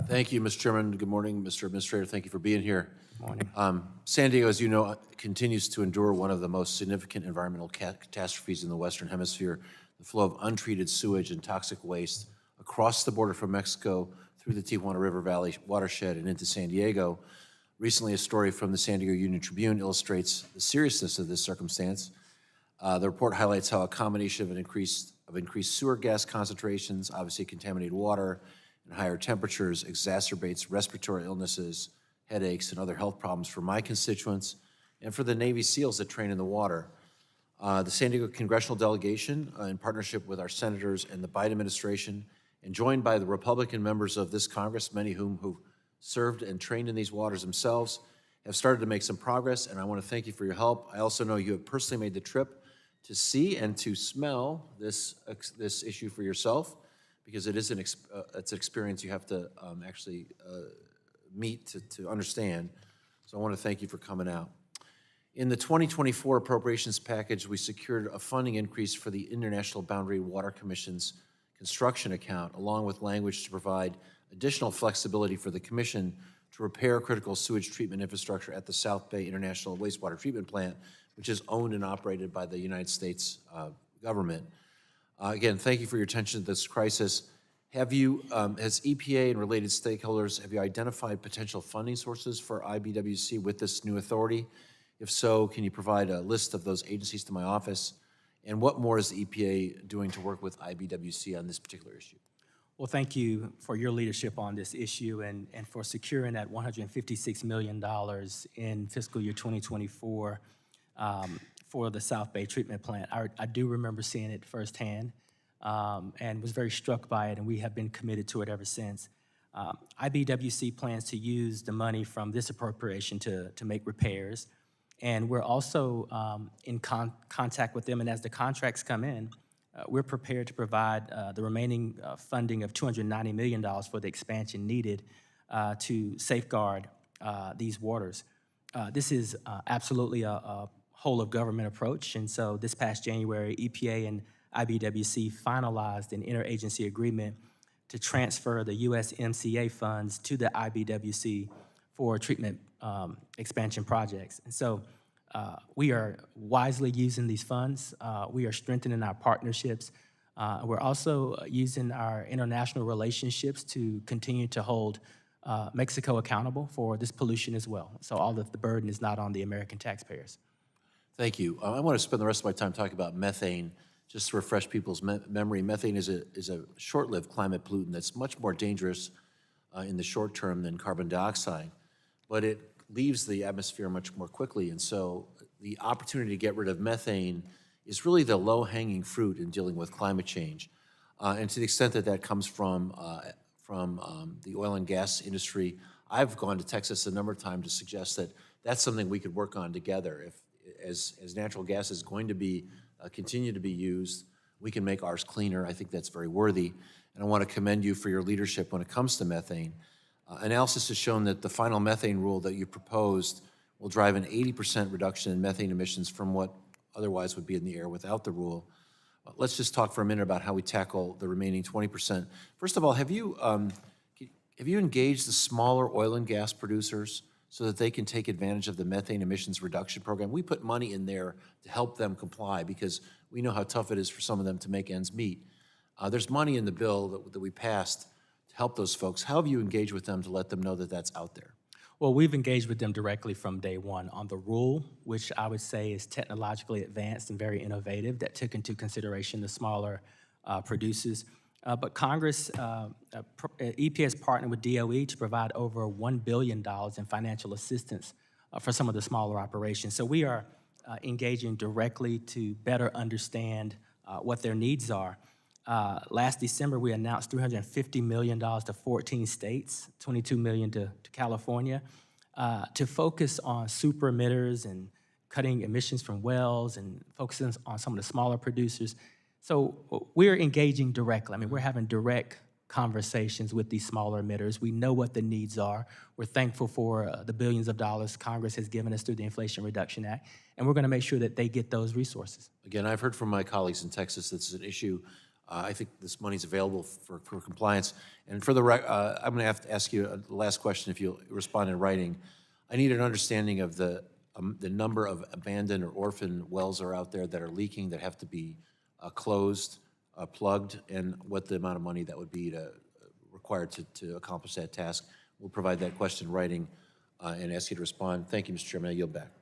Thank you, Mr. Chairman. Good morning, Mr. Administrator. Thank you for being here. Morning. San Diego, as you know, continues to endure one of the most significant environmental catastrophes in the Western Hemisphere, the flow of untreated sewage and toxic waste across the border from Mexico through the Tijuana River Valley watershed and into San Diego. Recently, a story from the San Diego Union Tribune illustrates the seriousness of this circumstance. The report highlights how a combination of increased sewer gas concentrations, obviously contaminated water, and higher temperatures exacerbates respiratory illnesses, headaches, and other health problems for my constituents and for the Navy SEALs that train in the water. The San Diego congressional delegation, in partnership with our senators and the Biden administration, and joined by the Republican members of this Congress, many of whom who served and trained in these waters themselves, have started to make some progress, and I want to thank you for your help. I also know you have personally made the trip to see and to smell this issue for yourself, because it's an experience you have to actually meet to understand. So I want to thank you for coming out. In the 2024 appropriations package, we secured a funding increase for the International Boundary Water Commission's construction account, along with language to provide additional flexibility for the Commission to repair critical sewage treatment infrastructure at the South Bay International Wastewater Treatment Plant, which is owned and operated by the United States government. Again, thank you for your attention to this crisis. Have you, as EPA and related stakeholders, have you identified potential funding sources for IBWC with this new authority? If so, can you provide a list of those agencies to my office? And what more is the EPA doing to work with IBWC on this particular issue? Well, thank you for your leadership on this issue and for securing that $156 million in fiscal year 2024 for the South Bay Treatment Plant. I do remember seeing it firsthand and was very struck by it, and we have been committed to it ever since. IBWC plans to use the money from this appropriation to make repairs, and we're also in contact with them, and as the contracts come in, we're prepared to provide the remaining funding of $290 million for the expansion needed to safeguard these waters. This is absolutely a whole-of-government approach, and so this past January, EPA and IBWC finalized an interagency agreement to transfer the USMCA funds to the IBWC for treatment expansion projects. And so we are wisely using these funds. We are strengthening our partnerships. We're also using our international relationships to continue to hold Mexico accountable for this pollution as well. So all of the burden is not on the American taxpayers. Thank you. I want to spend the rest of my time talking about methane, just to refresh people's memory. Methane is a short-lived climate pollutant that's much more dangerous in the short term than carbon dioxide, but it leaves the atmosphere much more quickly. And so the opportunity to get rid of methane is really the low-hanging fruit in dealing with climate change. And to the extent that that comes from the oil and gas industry, I've gone to Texas a number of times to suggest that that's something we could work on together. If as natural gas is going to be continue to be used, we can make ours cleaner. I think that's very worthy. And I want to commend you for your leadership when it comes to methane. Analysis has shown that the final methane rule that you proposed will drive an 80% reduction in methane emissions from what otherwise would be in the air without the rule. Let's just talk for a minute about how we tackle the remaining 20%. First of all, have you engaged the smaller oil and gas producers so that they can take advantage of the methane emissions reduction program? We put money in there to help them comply because we know how tough it is for some of them to make ends meet. There's money in the bill that we passed to help those folks. How have you engaged with them to let them know that that's out there? Well, we've engaged with them directly from day one on the rule, which I would say is technologically advanced and very innovative, that took into consideration the smaller producers. But Congress, EPA has partnered with DOE to provide over $1 billion in financial assistance for some of the smaller operations. So we are engaging directly to better understand what their needs are. Last December, we announced $350 million to 14 states, $22 million to California, to focus on super emitters and cutting emissions from wells and focusing on some of the smaller producers. So we're engaging directly. I mean, we're having direct conversations with these smaller emitters. We know what the needs are. We're thankful for the billions of dollars Congress has given us through the Inflation Reduction Act, and we're going to make sure that they get those resources. Again, I've heard from my colleagues in Texas this is an issue I think this money's available for compliance. And for I'm going to have to ask you the last question if you'll respond in writing. I need an understanding of the number of abandoned or orphan wells are out there that are leaking that have to be closed, plugged, and what the amount of money that would be required to accomplish that task. We'll provide that question in writing and ask you to respond. Thank you, Mr. Chairman. I yield back.